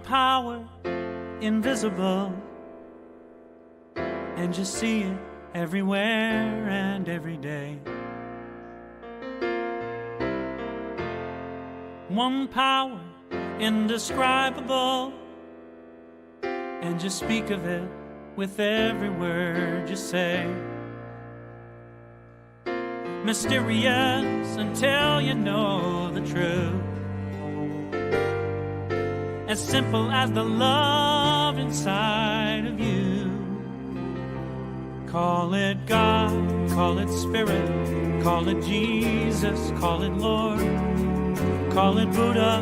power invisible, and you see it everywhere and every day. One power indescribable, and you speak of it with every word you say. Mysterious until you know the truth, as simple as the love inside of you. Call it God, call it Spirit, call it Jesus, call it Lord, call it Buddha,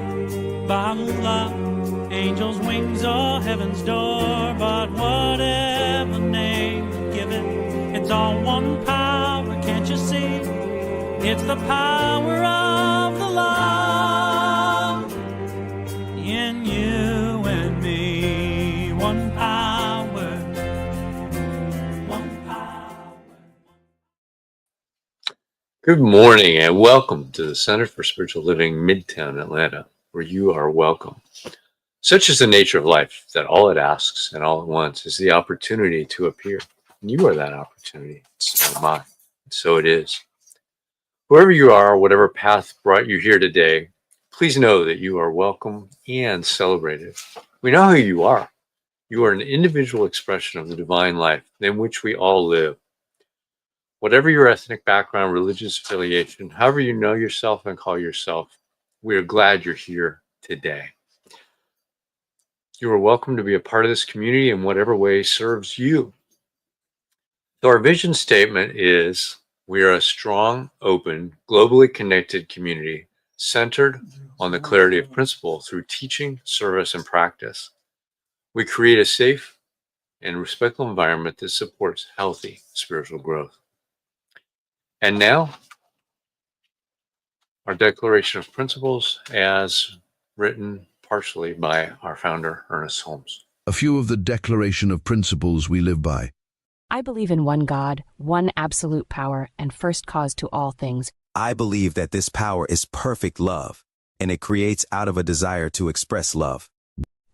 Baha'u'llah, angels' wings or heaven's door. But whatever name you give it, it's all one power, can't you see? It's the power of the love in you and me. One power, one power. Good morning and welcome to the Center for Spiritual Living, Midtown-Alanta, where you are welcome. Such is the nature of life, that all it asks and all it wants is the opportunity to appear. And you are that opportunity. So am I. And so it is. Whoever you are, whatever path brought you here today, please know that you are welcome and celebrated. We know who you are. You are an individual expression of the divine life in which we all live. Whatever your ethnic background, religious affiliation, however you know yourself and call yourself, we are glad you're here today. You are welcome to be a part of this community in whatever way serves you. So our vision statement is, we are a strong, open, globally connected community centered on the clarity of principle through teaching, service, and practice. We create a safe and respectful environment that supports healthy spiritual growth. And now, our Declaration of Principles as written partially by our founder, Ernest Holmes. A few of the Declaration of Principles we live by. I believe in one God, one absolute power, and first cause to all things. I believe that this power is perfect love, and it creates out of a desire to express love.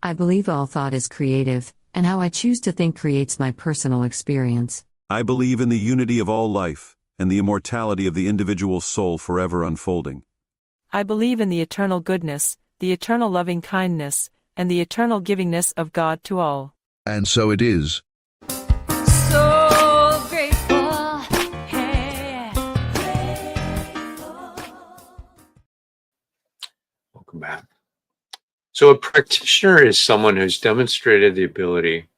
I believe all thought is creative, and how I choose to think creates my personal experience. I believe in the unity of all life, and the immortality of the individual soul forever unfolding. I believe in the eternal goodness, the eternal loving kindness, and the eternal givingness of God to all. And so it is. So grateful, hey. Welcome back. So a practitioner is someone who's demonstrated the ability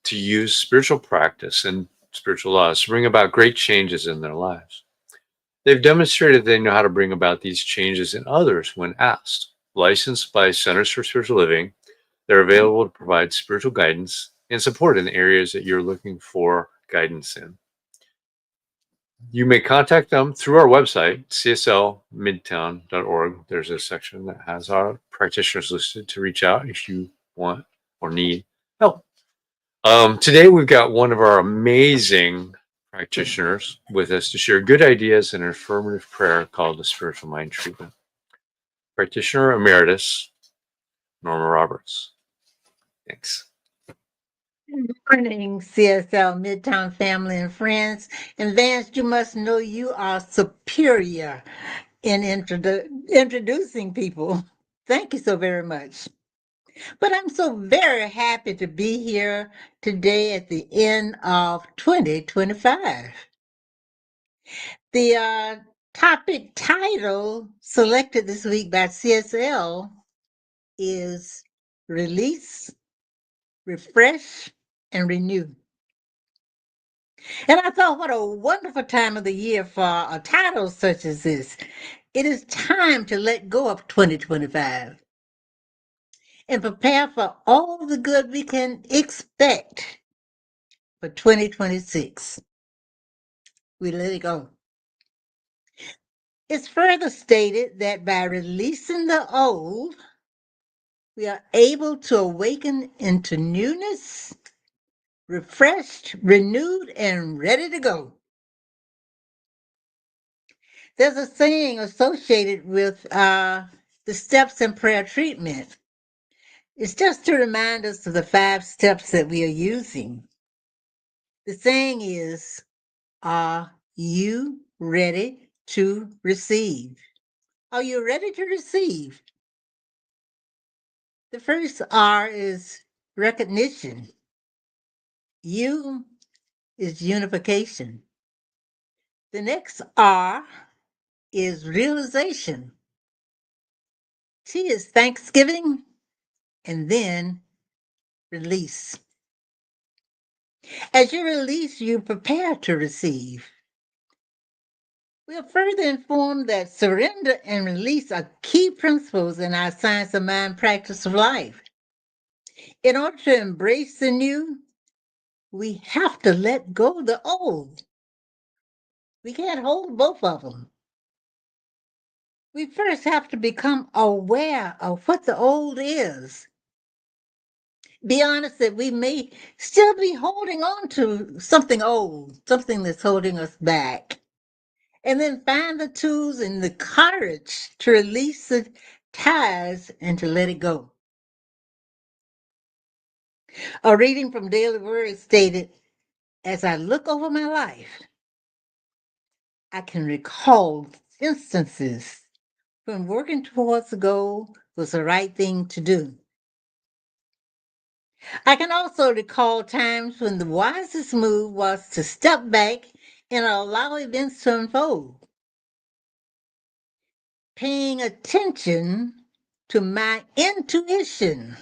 to use spiritual practice and spiritual laws to bring about great changes in their lives. They've demonstrated they know how to bring about these changes in others when asked. Licensed by Centers for Spiritual Living, they're available to provide spiritual guidance and support in the areas that you're looking for guidance in. You may contact them through our website, cslmidtown.org. There's a section that has our practitioners listed to reach out if you want or need help. Today, we've got one of our amazing practitioners with us to share good ideas in an affirmative prayer called the Spiritual Mind Treatment. Practitioner Emeritus, Norma Roberts. Thanks. Good morning, CSL Midtown family and friends. And Vance, you must know you are superior in introducing people. Thank you so very much. But I'm so very happy to be here today at the end of 2025. The topic title selected this week by CSL is Release, Refresh, and Renew. And I thought, what a wonderful time of the year for a title such as this. It is time to let go of 2025 and prepare for all the good we can expect for 2026. We let it go. It's further stated that by releasing the old, we are able to awaken into newness, refreshed, renewed, and ready to go. There's a saying associated with the steps in prayer treatment. It's just to remind us of the 5 steps that we are using. The saying is, are you ready to receive? Are you ready to receive? The first R is recognition. U is unification. The next R is realization. T is thanksgiving, and then release. As you release, you prepare to receive. We are further informed that surrender and release are key principles in our Science of Mind practice of life. In order to embrace the new, we have to let go of the old. We can't hold both of them. We first have to become aware of what the old is. Be honest that we may still be holding on to something old, something that's holding us back. And then find the tools and the courage to release the ties and to let it go. A reading from Daily Word stated, as I look over my life, I can recall instances when working towards a goal was the right thing to do. I can also recall times when the wisest move was to step back and allow events to unfold. Paying attention to my intuition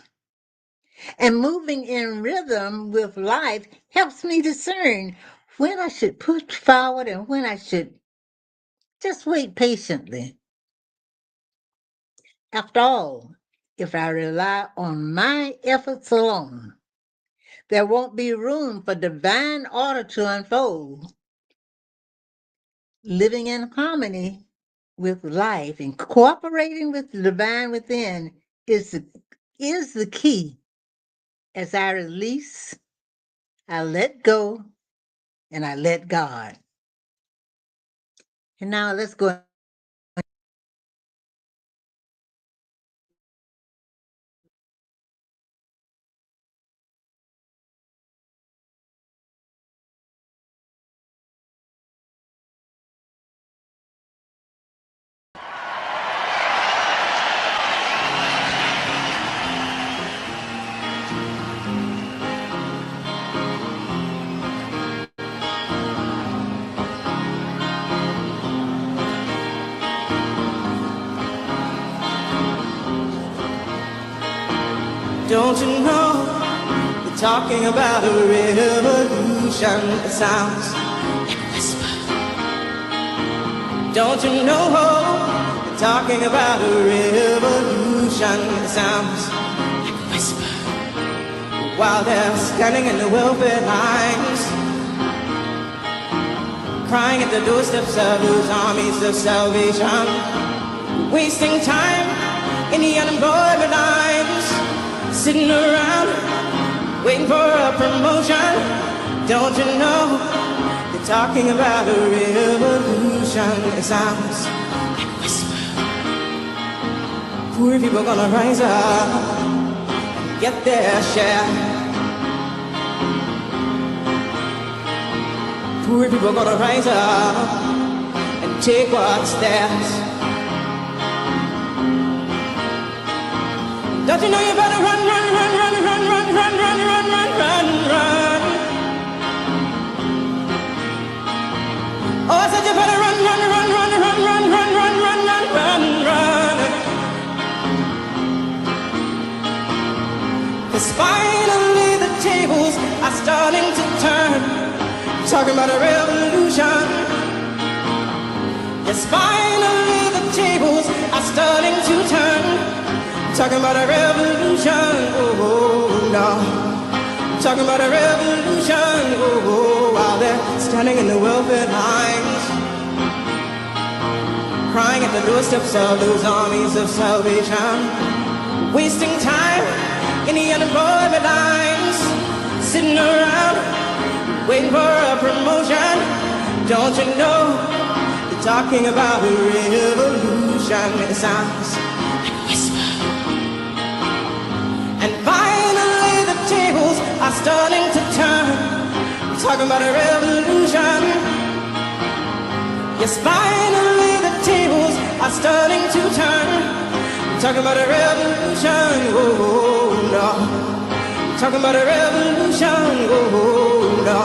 and moving in rhythm with life helps me discern when I should push forward and when I should just wait patiently. After all, if I rely on my efforts alone, there won't be room for divine order to unfold. Living in harmony with life and cooperating with the divine within is the key. As I release, I let go, and I let God. And now let's go. Don't you know, we're talking about a revolution. It sounds like a whisper. Don't you know, we're talking about a revolution. It sounds like a whisper. While they're standing in the welfare lines, crying at the doorsteps of those armies of salvation, wasting time in the unemployment lines, sitting around waiting for a promotion. Don't you know they're talking about a revolution? It sounds like a whisper. Poor people gonna rise up and get their share. Poor people gonna rise up and take what's theirs. Don't you know you better run, run, run, run, run, run, run, run, run, run, run, run. Oh, I said you better run, run, run, run, run, run, run, run, run, run, run, run. 'Cause finally the tables are starting to turn. Talking about a revolution. Yes, finally the tables are starting to turn. Talking about a revolution, oh no. Talking about a revolution, oh, while they're standing in the welfare lines, crying at the doorsteps of those armies of salvation, wasting time in the unemployment lines, sitting around waiting for a promotion. Don't you know they're talking about a revolution? It sounds like a whisper. And starting to turn. I'm talking about a revolution. Yes, finally the tables are starting to turn. I'm talking about a revolution. Oh, no. I'm talking about a revolution. Oh, no.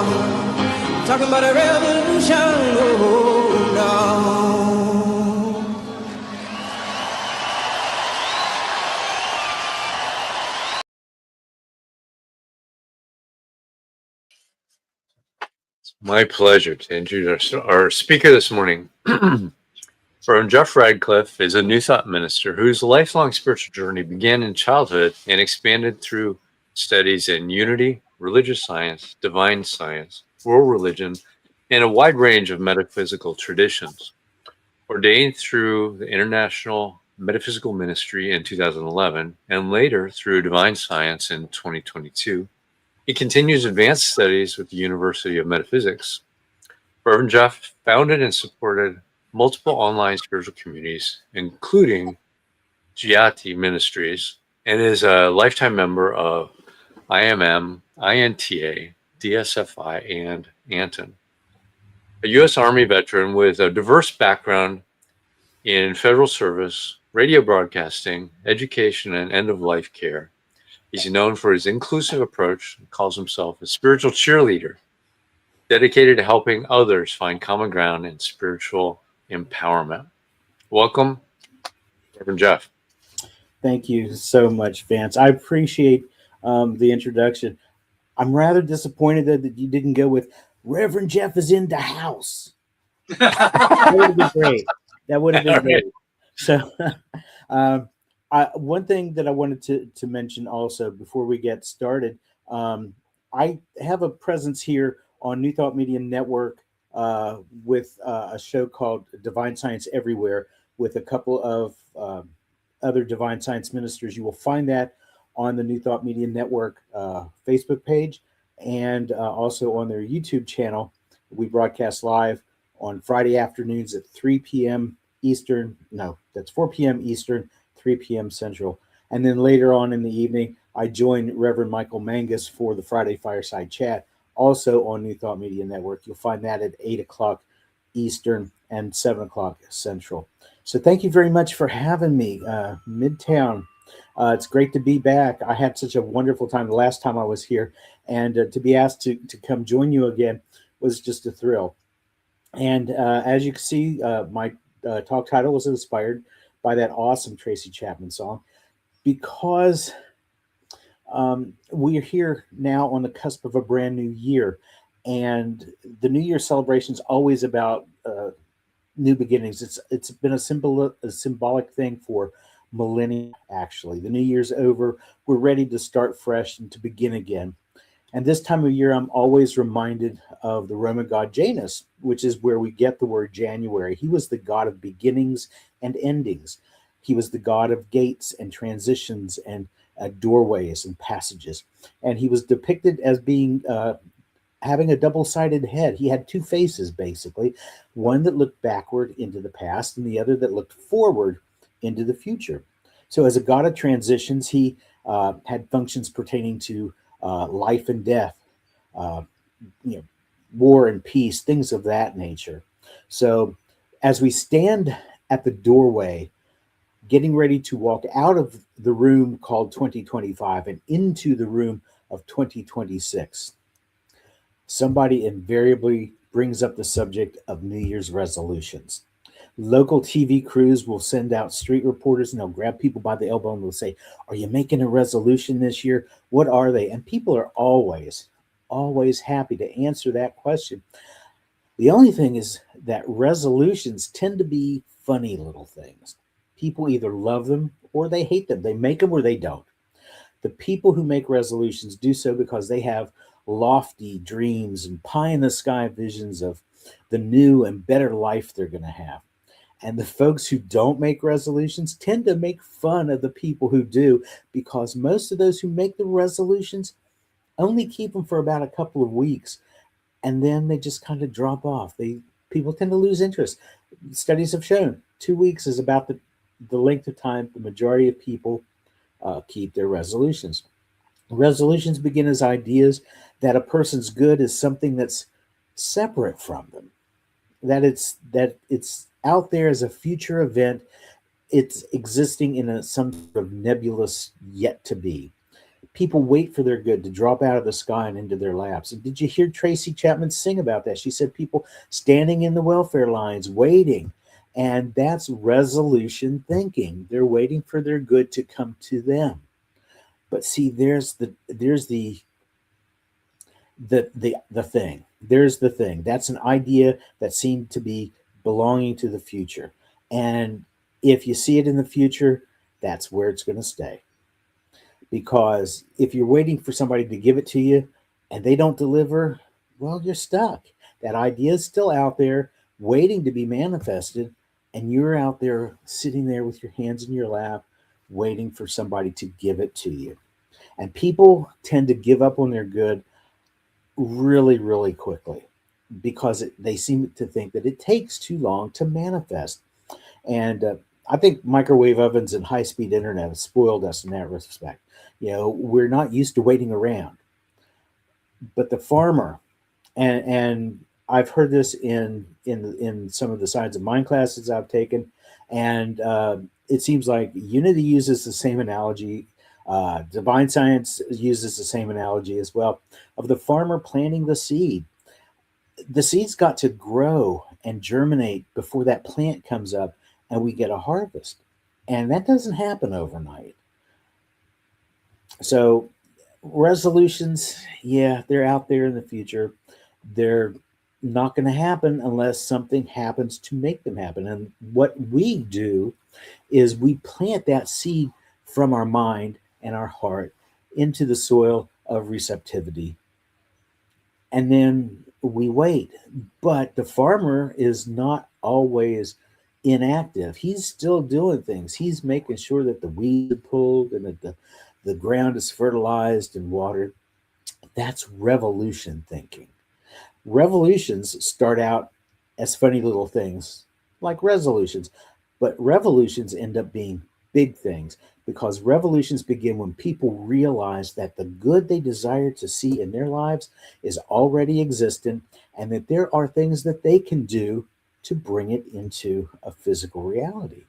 I'm talking about a revolution. Oh, no. My pleasure to introduce our speaker this morning. Reverend Jeff Radcliff is a New Thought minister whose lifelong spiritual journey began in childhood and expanded through studies in unity, religious science, divine science, world religion, and a wide range of metaphysical traditions. Ordained through the International Metaphysical Ministry in 2011 and later through Divine Science in 2022, he continues advanced studies with the University of Metaphysics. Reverend Jeff founded and supported multiple online spiritual communities, including Giatti Ministries, and is a lifetime member of IMM, INTA, DSFI, and Anton. A U.S. Army veteran with a diverse background in federal service, radio broadcasting, education, and end-of-life care. He's known for his inclusive approach and calls himself a spiritual cheerleader, dedicated to helping others find common ground and spiritual empowerment. Welcome, Reverend Jeff. Thank you so much, Vance. I appreciate the introduction. I'm rather disappointed that you didn't go with Reverend Jeff is in the house. That would have been great. That would have been great. So, one thing that I wanted to mention also before we get started, I have a presence here on New Thought Media Network with a show called Divine Science Everywhere with a couple of other Divine Science ministers. You will find that on the New Thought Media Network Facebook page and also on their YouTube channel. We broadcast live on Friday afternoons at 3 p.m. Eastern. No, that's 4 p.m. Eastern, 3 p.m. Central. And then later on in the evening, I join Reverend Michael Mangus for the Friday Fireside Chat, also on New Thought Media Network. You'll find that at 8 o'clock Eastern and 7 o'clock Central. So thank you very much for having me, Midtown. It's great to be back. I had such a wonderful time the last time I was here, and to be asked to come join you again was just a thrill. And as you can see, my talk title was inspired by that awesome Tracy Chapman song, because we are here now on the cusp of a brand new year, and the New Year celebration is always about new beginnings. It's been a symbolic thing for millennia. Actually, the New Year's over. We're ready to start fresh and to begin again. And this time of year, I'm always reminded of the Roman god Janus, which is where we get the word January. He was the god of beginnings and endings. He was the god of gates and transitions and doorways and passages. And he was depicted as being having a double-sided head. He had two faces, basically, one that looked backward into the past and the other that looked forward into the future. So as a god of transitions, he had functions pertaining to life and death, war and peace, things of that nature. So as we stand at the doorway, getting ready to walk out of the room called 2025 and into the room of 2026, somebody invariably brings up the subject of New Year's resolutions. Local TV crews will send out street reporters and they'll grab people by the elbow and they'll say, "Are you making a resolution this year? What are they?" And people are always happy to answer that question. The only thing is that resolutions tend to be funny little things. People either love them or they hate them. They make them or they don't. The people who make resolutions do so because they have lofty dreams and pie in the sky visions of the new and better life they're going to have. And the folks who don't make resolutions tend to make fun of the people who do, because most of those who make the resolutions only keep them for about a couple of weeks, and then they just kind of drop off. People tend to lose interest. Studies have shown 2 weeks is about the length of time the majority of people keep their resolutions. Resolutions begin as ideas that a person's good is something that's separate from them, that it's out there as a future event. It's existing in some sort of nebulous yet to be. People wait for their good to drop out of the sky and into their laps. And did you hear Tracy Chapman sing about that? She said people standing in the welfare lines waiting. And that's resolution thinking. They're waiting for their good to come to them. But see, there's the thing. There's the thing. That's an idea that seemed to be belonging to the future. And if you see it in the future, that's where it's going to stay. Because if you're waiting for somebody to give it to you and they don't deliver, well, you're stuck. That idea is still out there waiting to be manifested, and you're out there sitting there with your hands in your lap waiting for somebody to give it to you. And people tend to give up on their good really, really quickly because they seem to think that it takes too long to manifest. And I think microwave ovens and high-speed internet have spoiled us in that respect. We're not used to waiting around. But the farmer, and I've heard this in some of the Science of Mind classes I've taken, and it seems like Unity uses the same analogy. Divine Science uses the same analogy as well, of the farmer planting the seed. The seed's got to grow and germinate before that plant comes up and we get a harvest. And that doesn't happen overnight. So resolutions, yeah, they're out there in the future. They're not going to happen unless something happens to make them happen. And what we do is we plant that seed from our mind and our heart into the soil of receptivity. And then we wait. But the farmer is not always inactive. He's still doing things. He's making sure that the weeds are pulled and that the ground is fertilized and watered. That's revolution thinking. Revolutions start out as funny little things like resolutions, but revolutions end up being big things because revolutions begin when people realize that the good they desire to see in their lives is already existent and that there are things that they can do to bring it into a physical reality.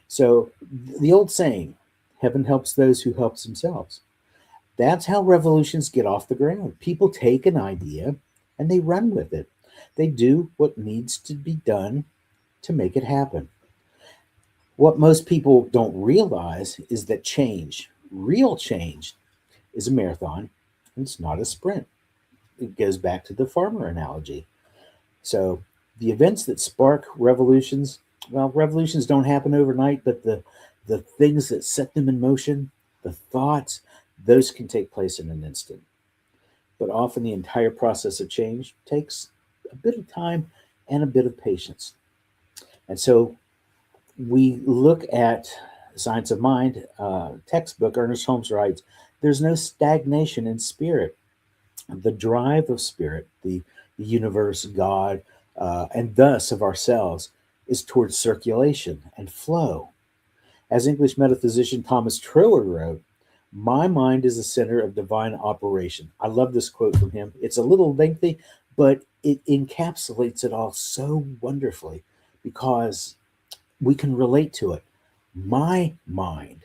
So the old saying, heaven helps those who help themselves. That's how revolutions get off the ground. People take an idea and they run with it. They do what needs to be done to make it happen. What most people don't realize is that change, real change, is a marathon. It's not a sprint. It goes back to the farmer analogy. So the events that spark revolutions, well, revolutions don't happen overnight, but the things that set them in motion, the thoughts, those can take place in an instant. But often the entire process of change takes a bit of time and a bit of patience. And so we look at Science of Mind textbook. Ernest Holmes writes, there's no stagnation in spirit. The drive of spirit, the universe, God, and thus of ourselves, is towards circulation and flow. As English metaphysician Thomas Triller wrote, my mind is the center of divine operation. I love this quote from him. It's a little lengthy, but it encapsulates it all so wonderfully because we can relate to it. My mind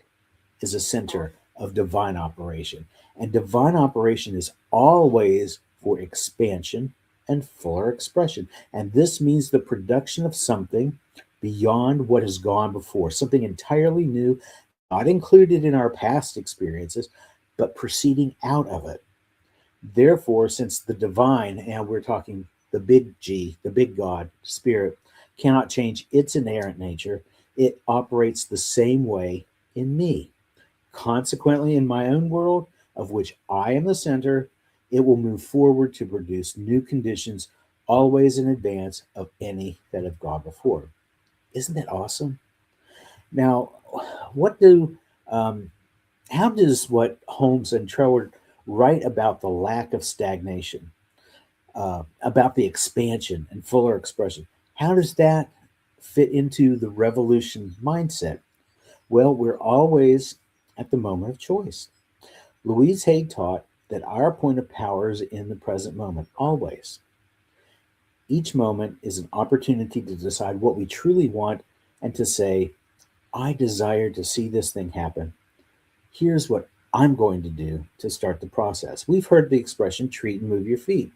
is a center of divine operation, and divine operation is always for expansion and fuller expression. And this means the production of something beyond what has gone before, something entirely new, not included in our past experiences, but proceeding out of it. Therefore, since the divine, and we're talking the big G, the big God, spirit, cannot change its inherent nature, it operates the same way in me. Consequently, in my own world, of which I am the center, it will move forward to produce new conditions, always in advance of any that have gone before. Isn't that awesome? Now, how does what Holmes and Troward write about the lack of stagnation, about the expansion and fuller expression, how does that fit into the revolution mindset? Well, we're always at the moment of choice. Louise Hay taught that our point of power is in the present moment, always. Each moment is an opportunity to decide what we truly want and to say, I desire to see this thing happen. Here's what I'm going to do to start the process. We've heard the expression treat and move your feet.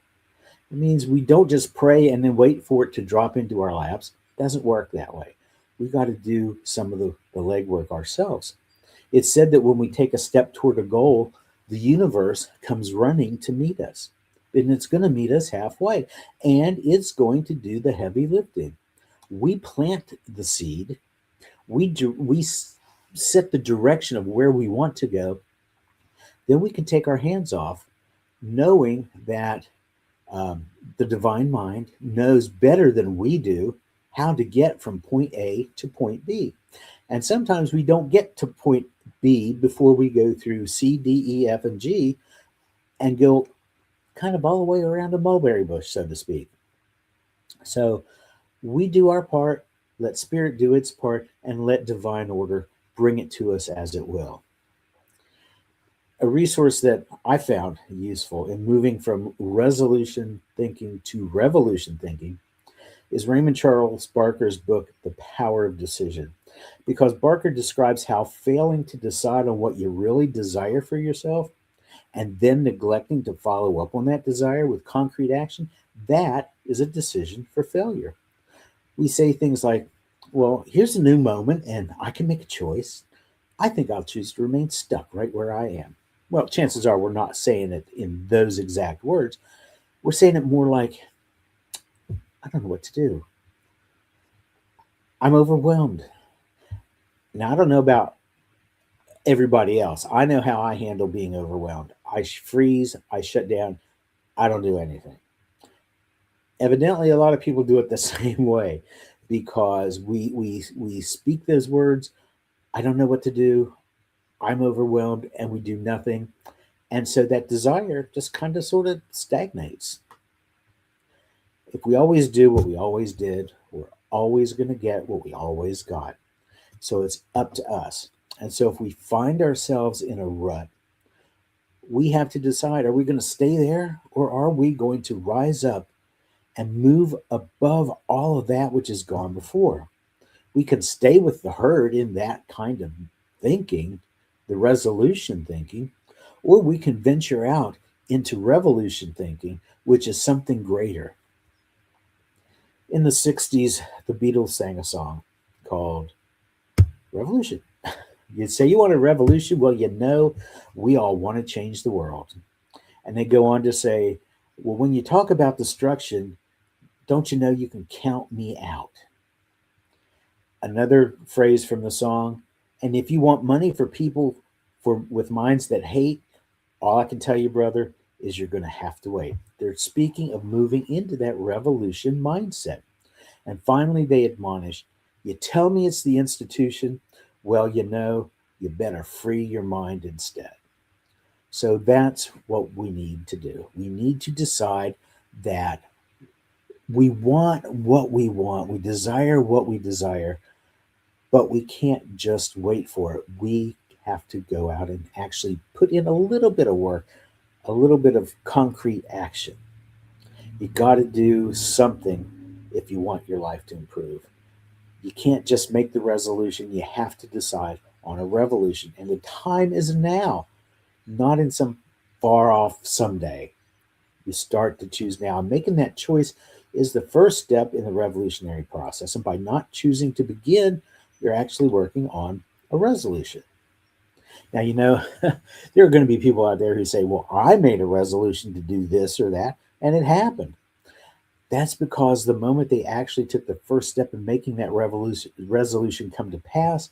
It means we don't just pray and then wait for it to drop into our laps. It doesn't work that way. We've got to do some of the legwork ourselves. It's said that when we take a step toward a goal, the universe comes running to meet us. And it's going to meet us halfway. And it's going to do the heavy lifting. We plant the seed. We set the direction of where we want to go. Then we can take our hands off, knowing that the divine mind knows better than we do how to get from point A to point B. And sometimes we don't get to point B before we go through C, D, E, F, and G and go kind of all the way around a mulberry bush, so to speak. So we do our part, let spirit do its part, and let divine order bring it to us as it will. A resource that I found useful in moving from resolution thinking to revolution thinking is Raymond Charles Barker's book, The Power of Decision, because Barker describes how failing to decide on what you really desire for yourself and then neglecting to follow up on that desire with concrete action, that is a decision for failure. We say things like, well, here's a new moment and I can make a choice. I think I'll choose to remain stuck right where I am. Well, chances are we're not saying it in those exact words. We're saying it more like, I don't know what to do. I'm overwhelmed. Now, I don't know about everybody else. I know how I handle being overwhelmed. I freeze, I shut down, I don't do anything. Evidently, a lot of people do it the same way because we speak those words, I don't know what to do, I'm overwhelmed, and we do nothing. And so that desire just kind of sort of stagnates. If we always do what we always did, we're always going to get what we always got. So it's up to us. And so if we find ourselves in a rut, we have to decide, are we going to stay there or are we going to rise up and move above all of that which has gone before? We can stay with the herd in that kind of thinking, the resolution thinking, or we can venture out into revolution thinking, which is something greater. In the 60s, the Beatles sang a song called Revolution. You say you want a revolution? Well, you know, we all want to change the world. And they go on to say, well, when you talk about destruction, don't you know you can count me out? Another phrase from the song, and if you want money for people with minds that hate, all I can tell you, brother, is you're going to have to wait. They're speaking of moving into that revolution mindset. And finally, they admonish, you tell me it's the institution, well, you know, you better free your mind instead. So that's what we need to do. We need to decide that we want what we want, we desire what we desire, but we can't just wait for it. We have to go out and actually put in a little bit of work, a little bit of concrete action. You got to do something if you want your life to improve. You can't just make the resolution. You have to decide on a revolution. And the time is now, not in some far off someday. You start to choose now. And making that choice is the first step in the revolutionary process. And by not choosing to begin, you're actually working on a resolution. Now, you know, there are going to be people out there who say, well, I made a resolution to do this or that, and it happened. That's because the moment they actually took the first step in making that resolution come to pass,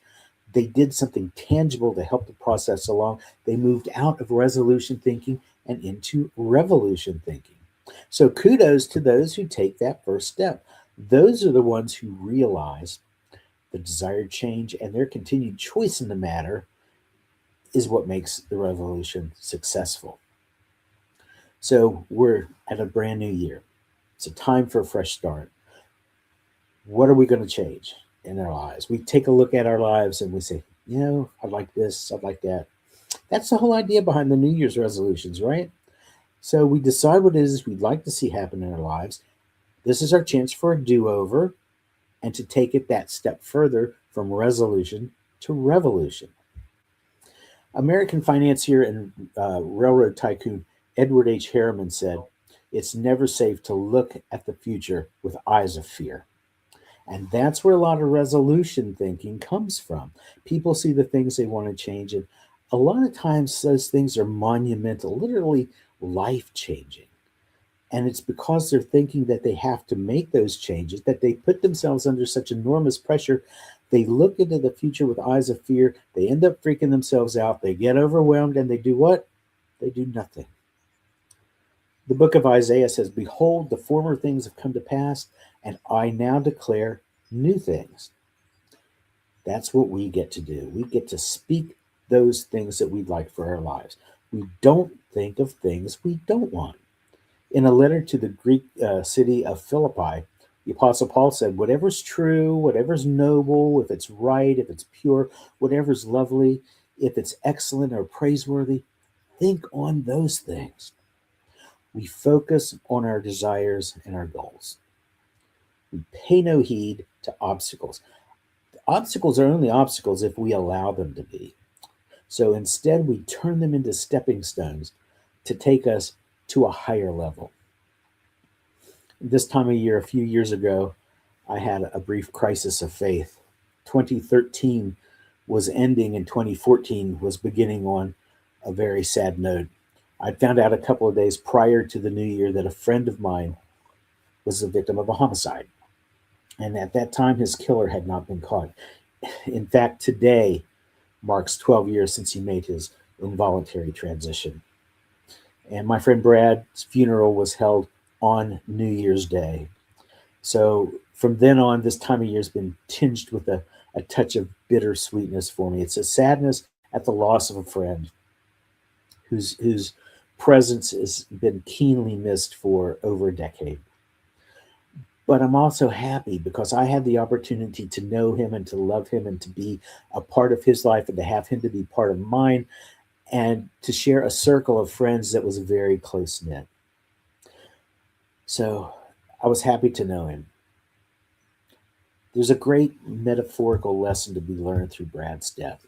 they did something tangible to help the process along. They moved out of resolution thinking and into revolution thinking. So kudos to those who take that first step. Those are the ones who realize the desired change and their continued choice in the matter is what makes the revolution successful. So we're at a brand new year. It's a time for a fresh start. What are we going to change in our lives? We take a look at our lives and we say, you know, I'd like this, I'd like that. That's the whole idea behind the New Year's resolutions, right? So we decide what it is we'd like to see happen in our lives. This is our chance for a do-over and to take it that step further from resolution to revolution. American financier and railroad tycoon Edward H. Harriman said, "It's never safe to look at the future with eyes of fear." And that's where a lot of resolution thinking comes from. People see the things they want to change, and a lot of times those things are monumental, literally life changing. And it's because they're thinking that they have to make those changes, that they put themselves under such enormous pressure. They look into the future with eyes of fear. They end up freaking themselves out. They get overwhelmed and they do what? They do nothing. The book of Isaiah says, "Behold, the former things have come to pass, and I now declare new things." That's what we get to do. We get to speak those things that we'd like for our lives. We don't think of things we don't want. In a letter to the Greek city of Philippi, the Apostle Paul said, "Whatever's true, whatever's noble, if it's right, if it's pure, whatever's lovely, if it's excellent or praiseworthy, think on those things." We focus on our desires and our goals. We pay no heed to obstacles. Obstacles are only obstacles if we allow them to be. So instead, we turn them into stepping stones to take us to a higher level. This time of year, a few years ago, I had a brief crisis of faith. 2013 was ending and 2014 was beginning on a very sad note. I found out a couple of days prior to the new year that a friend of mine was the victim of a homicide. And at that time, his killer had not been caught. In fact, today marks 12 years since he made his involuntary transition. And my friend Brad's funeral was held on New Year's Day. So from then on, this time of year has been tinged with a touch of bittersweetness for me. It's a sadness at the loss of a friend whose presence has been keenly missed for over a decade. But I'm also happy because I had the opportunity to know him and to love him and to be a part of his life and to have him to be part of mine and to share a circle of friends that was very close knit. So I was happy to know him. There's a great metaphorical lesson to be learned through Brad's death.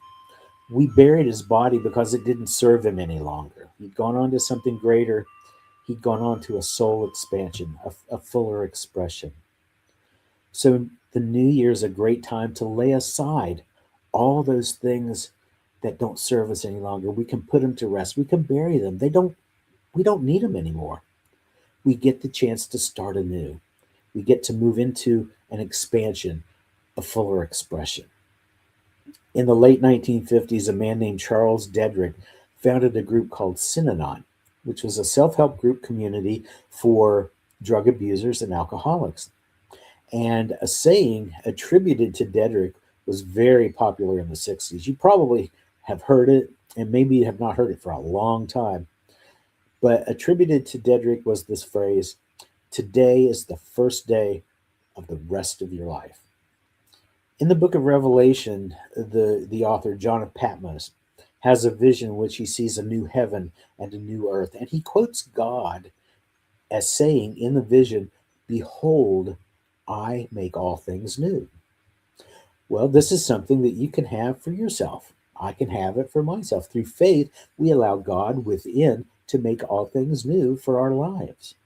We buried his body because it didn't serve him any longer. He'd gone on to something greater. He'd gone on to a soul expansion, a fuller expression. So the new year is a great time to lay aside all those things that don't serve us any longer. We can put them to rest. We can bury them. We don't need them anymore. We get the chance to start anew. We get to move into an expansion, a fuller expression. In the late 1950s, a man named Charles Dedrick founded a group called Synanon, which was a self-help group community for drug abusers and alcoholics. And a saying attributed to Dedrick was very popular in the 60s. You probably have heard it, and maybe you have not heard it for a long time. But attributed to Dedrick was this phrase, "Today is the first day of the rest of your life." In the book of Revelation, the author, John Patmos, has a vision in which he sees a new heaven and a new earth. And he quotes God as saying in the vision, "Behold, I make all things new." Well, this is something that you can have for yourself. I can have it for myself. Through faith, we allow God within to make all things new for our lives.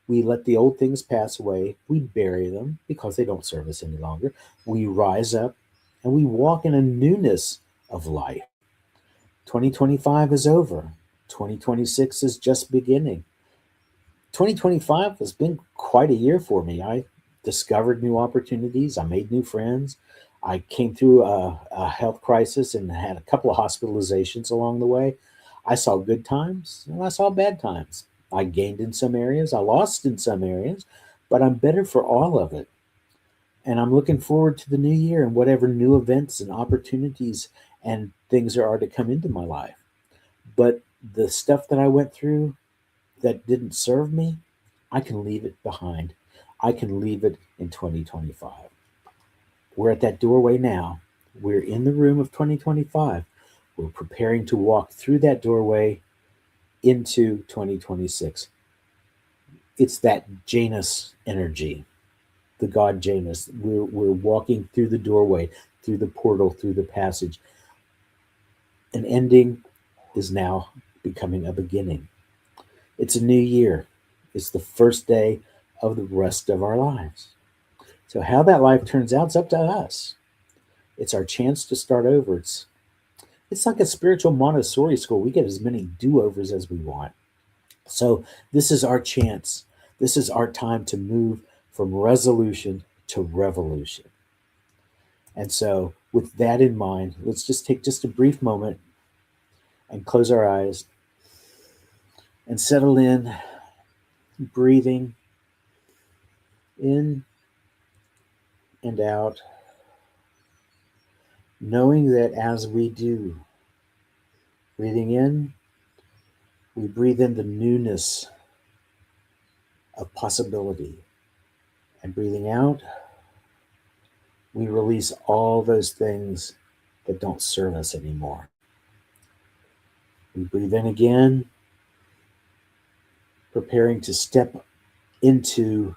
We let the old things pass away. We bury them because they don't serve us any longer. We rise up and we walk in a newness of life. 2025 is over. 2026 is just beginning. 2025 has been quite a year for me. I discovered new opportunities. I made new friends. I came through a health crisis and had a couple of hospitalizations along the way. I saw good times and I saw bad times. I gained in some areas. I lost in some areas, but I'm better for all of it. And I'm looking forward to the new year and whatever new events and opportunities and things there are to come into my life. But the stuff that I went through that didn't serve me, I can leave it behind. I can leave it in 2025. We're at that doorway now. We're in the room of 2025. We're preparing to walk through that doorway into 2026. It's that Janus energy, the god Janus. We're walking through the doorway, through the portal, through the passage. An ending is now becoming a beginning. It's a new year. It's the first day of the rest of our lives. So how that life turns out is up to us. It's our chance to start over. It's like a spiritual Montessori school. We get as many do-overs as we want. So this is our chance. This is our time to move from resolution to revolution. And so with that in mind, let's just take just a brief moment and close our eyes and settle in, breathing in and out, knowing that as we do, breathing in, we breathe in the newness of possibility. And breathing out, we release all those things that don't serve us anymore. We breathe in again, preparing to step into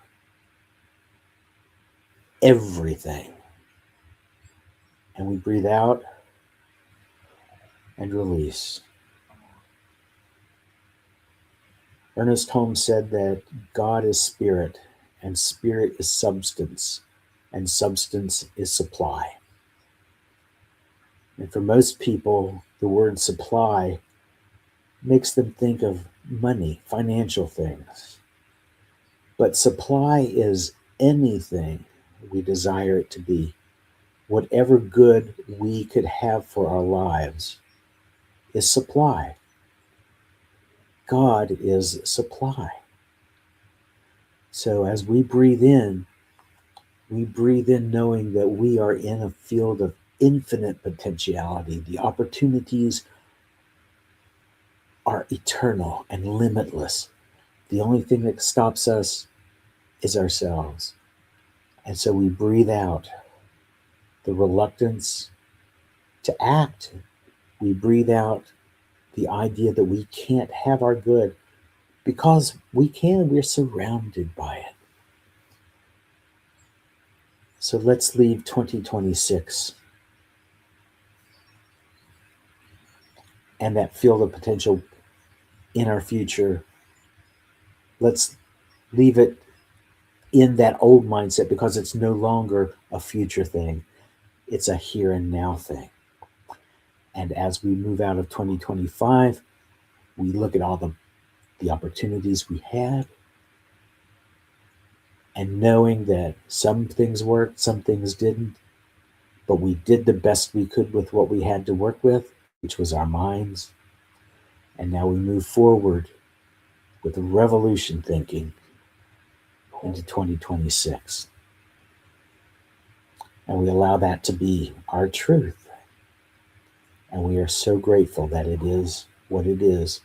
everything. And we breathe out and release. Ernest Holmes said that God is spirit, and spirit is substance, and substance is supply. And for most people, the word supply makes them think of money, financial things. But supply is anything we desire it to be. Whatever good we could have for our lives is supply. God is supply. So as we breathe in knowing that we are in a field of infinite potentiality. The opportunities are eternal and limitless. The only thing that stops us is ourselves. And so we breathe out the reluctance to act. We breathe out the idea that we can't have our good because we can. We're surrounded by it. So let's leave 2026 and that field of potential in our future. Let's leave it in that old mindset because it's no longer a future thing. It's a here and now thing. And as we move out of 2025, we look at all the opportunities we had, and knowing that some things worked, some things didn't, but we did the best we could with what we had to work with, which was our minds. And now we move forward with revolution thinking into 2026. And we allow that to be our truth. And we are so grateful that it is what it is.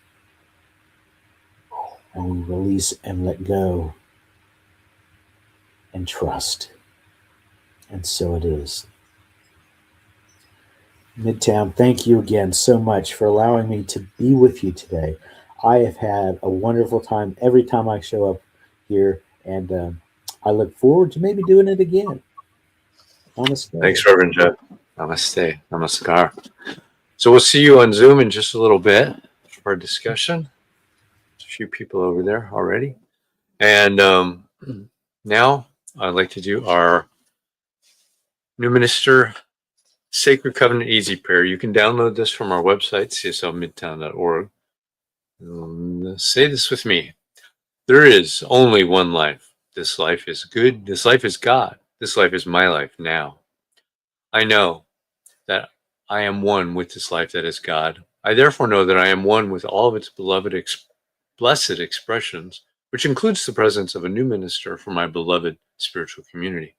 And we release and let go and trust. And so it is. Midtown, thank you again so much for allowing me to be with you today. I have had a wonderful time every time I show up here, and I look forward to maybe doing it again. Namaste. Thanks, Reverend Jeff. Namaste. Namaskar. So we'll see you on Zoom in just a little bit for our discussion. There's a few people over there already. And now I'd like to do our New Minister Sacred Covenant Easy Prayer. You can download this from our website, cslmidtown.org. Say this with me. There is only one life. This life is good. This life is God. This life is my life now. I know that I am one with this life that is God. I therefore know that I am one with all of its beloved, blessed expressions, which includes the presence of a new minister for my beloved spiritual community.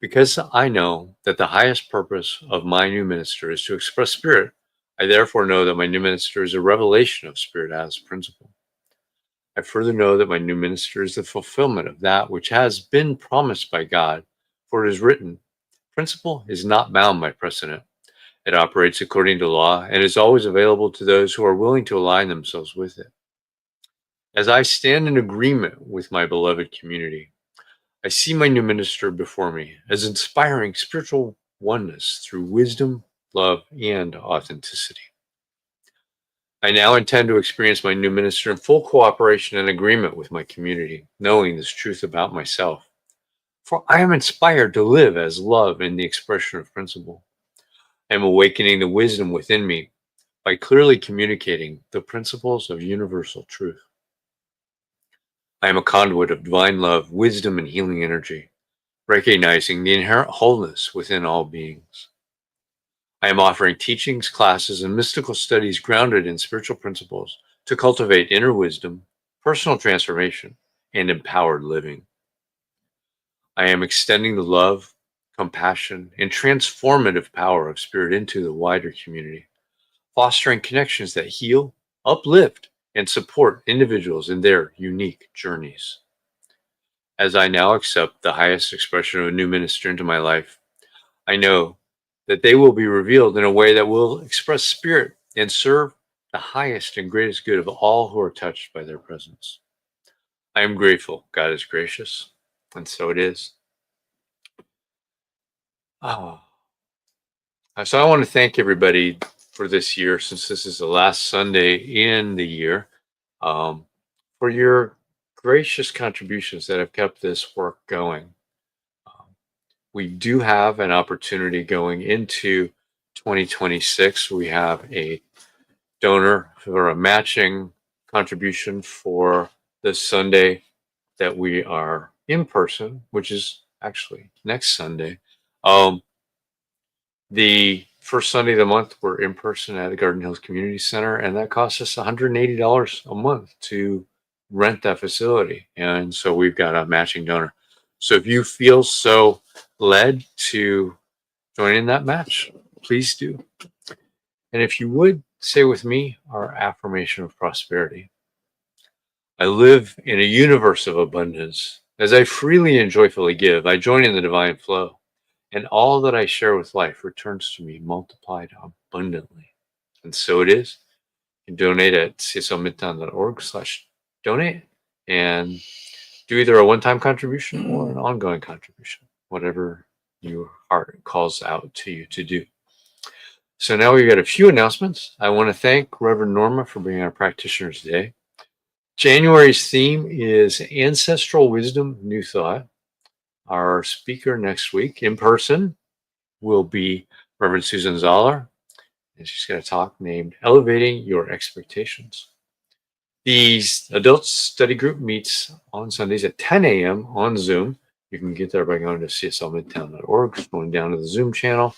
Because I know that the highest purpose of my new minister is to express spirit, I therefore know that my new minister is a revelation of spirit as principle. I further know that my new minister is the fulfillment of that which has been promised by God, for it is written, principle is not bound by precedent, It operates according to law and is always available to those who are willing to align themselves with it. As I stand in agreement with my beloved community, I see my new minister before me as inspiring spiritual oneness through wisdom, love, and authenticity. I now intend to experience my new minister in full cooperation and agreement with my community, knowing this truth about myself. For I am inspired to live as love in the expression of principle. I am awakening the wisdom within me by clearly communicating the principles of universal truth. I am a conduit of divine love, wisdom, and healing energy, recognizing the inherent wholeness within all beings. I am offering teachings, classes, and mystical studies grounded in spiritual principles to cultivate inner wisdom, personal transformation, and empowered living. I am extending the love, compassion, and transformative power of spirit into the wider community, fostering connections that heal, uplift, and support individuals in their unique journeys. As I now accept the highest expression of a new minister into my life, I know that they will be revealed in a way that will express spirit and serve the highest and greatest good of all who are touched by their presence. I am grateful God is gracious, and so it is. Oh. So I want to thank everybody for this year, since this is the last Sunday in the year, for your gracious contributions that have kept this work going. We do have an opportunity going into 2026. We have a donor for a matching contribution for this Sunday that we are in person, which is actually next Sunday. The first Sunday of the month, we're in person at the Garden Hills Community Center, and that costs us $180 a month to rent that facility. And so we've got a matching donor. So if you feel so led to join in that match, please do. And if you would, say with me our affirmation of prosperity. I live in a universe of abundance. As I freely and joyfully give, I join in the divine flow, and all that I share with life returns to me multiplied abundantly. And so it is. You can donate at cslmidtown.org/donate and do either a one-time contribution or an ongoing contribution, whatever your heart calls out to you to do. So now we've got a few announcements. I want to thank Reverend Norma for being our practitioner today. January's theme is Ancestral Wisdom, New Thought. Our speaker next week in person will be Reverend Susan Zoller, and she's got a talk named Elevating Your Expectations. The adult study group meets on Sundays at 10 a.m. on Zoom. You can get there by going to cslmidtown.org, going down to the Zoom channel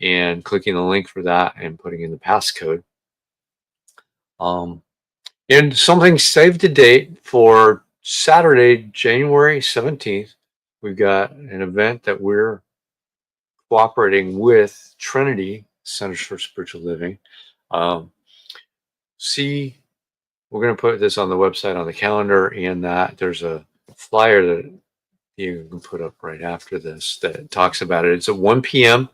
and clicking the link for that and putting in the passcode. And something saved to date for Saturday, January 17th. We've got an event that we're cooperating with Trinity Centers for Spiritual Living. We're going to put this on the website on the calendar, and that there's a flyer that you can put up right after this that talks about it. It's at 1 p.m.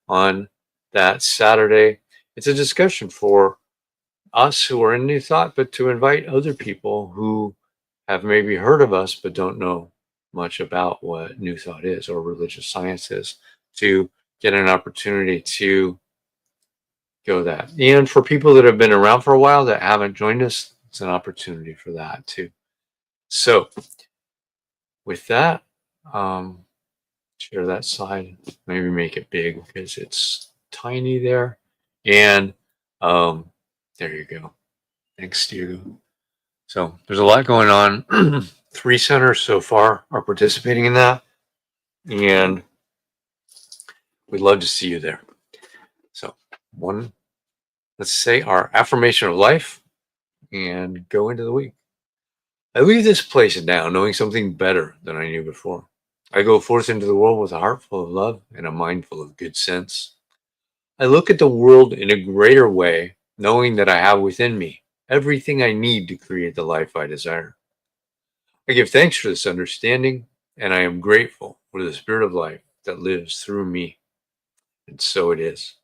on that Saturday. It's a discussion for us who are in New Thought, but to invite other people who have maybe heard of us but don't know much about what New Thought is or religious science is, to get an opportunity to go that. And for people that have been around for a while that haven't joined us, it's an opportunity for that too. So with that, share that slide, maybe make it big because it's tiny there. And there you go. Thanks, Diego. So there's a lot going on. 3 centers so far are participating in that, and we'd love to see you there. So let's say our affirmation of life and go into the week. I leave this place now knowing something better than I knew before. I go forth into the world with a heart full of love and a mind full of good sense. I look at the world in a greater way, knowing that I have within me everything I need to create the life I desire. I give thanks for this understanding, and I am grateful for the spirit of life that lives through me. And so it is.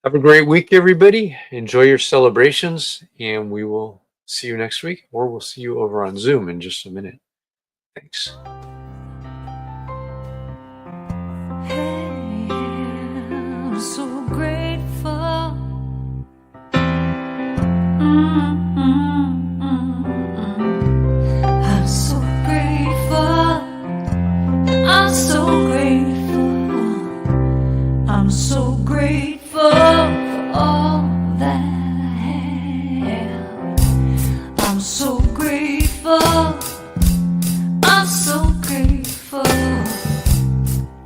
Have a great week, everybody. Enjoy your celebrations, and we will see you next week, or we'll see you over on Zoom in just a minute. Thanks. I'm so grateful. I'm so grateful. I'm so grateful. I'm so grateful for all that I have. I'm so grateful. I'm so grateful.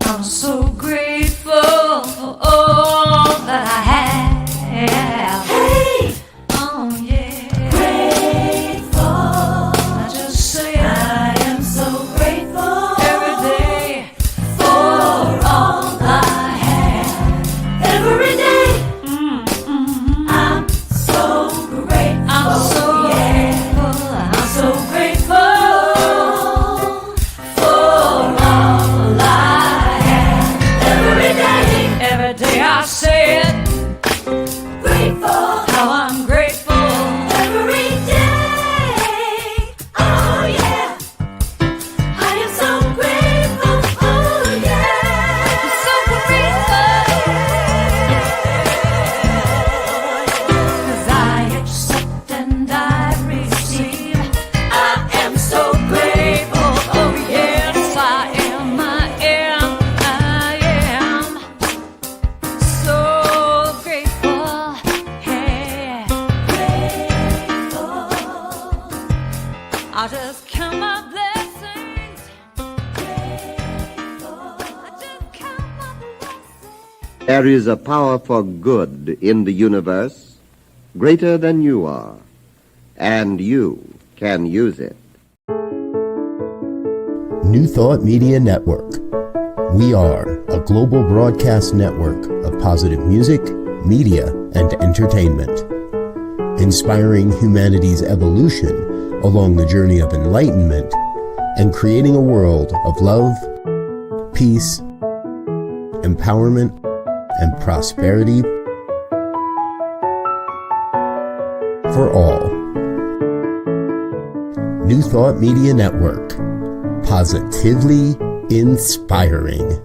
I'm so grateful for all that I have. Hey! Oh yeah. Grateful. I just say I am so grateful every day for all I have. Every day. I'm so grateful. I'm so grateful. I'm so grateful for all I have. Every day I say it. Grateful. How I'm grateful. Every day. Oh yeah. I am so grateful. Oh yeah. I'm so grateful. 'Cause I accept and I receive. I am so grateful. Oh yes, I am. I am so grateful. Hey, grateful. I just count my blessings. Grateful. I just count my blessings. There is a power for good in the universe greater than you are, and you can use it. New Thought Media Network. We are a global broadcast network of positive music, media, and entertainment, inspiring humanity's evolution along the journey of enlightenment and creating a world of love, peace, empowerment, and prosperity for all. New Thought Media Network. Positively inspiring.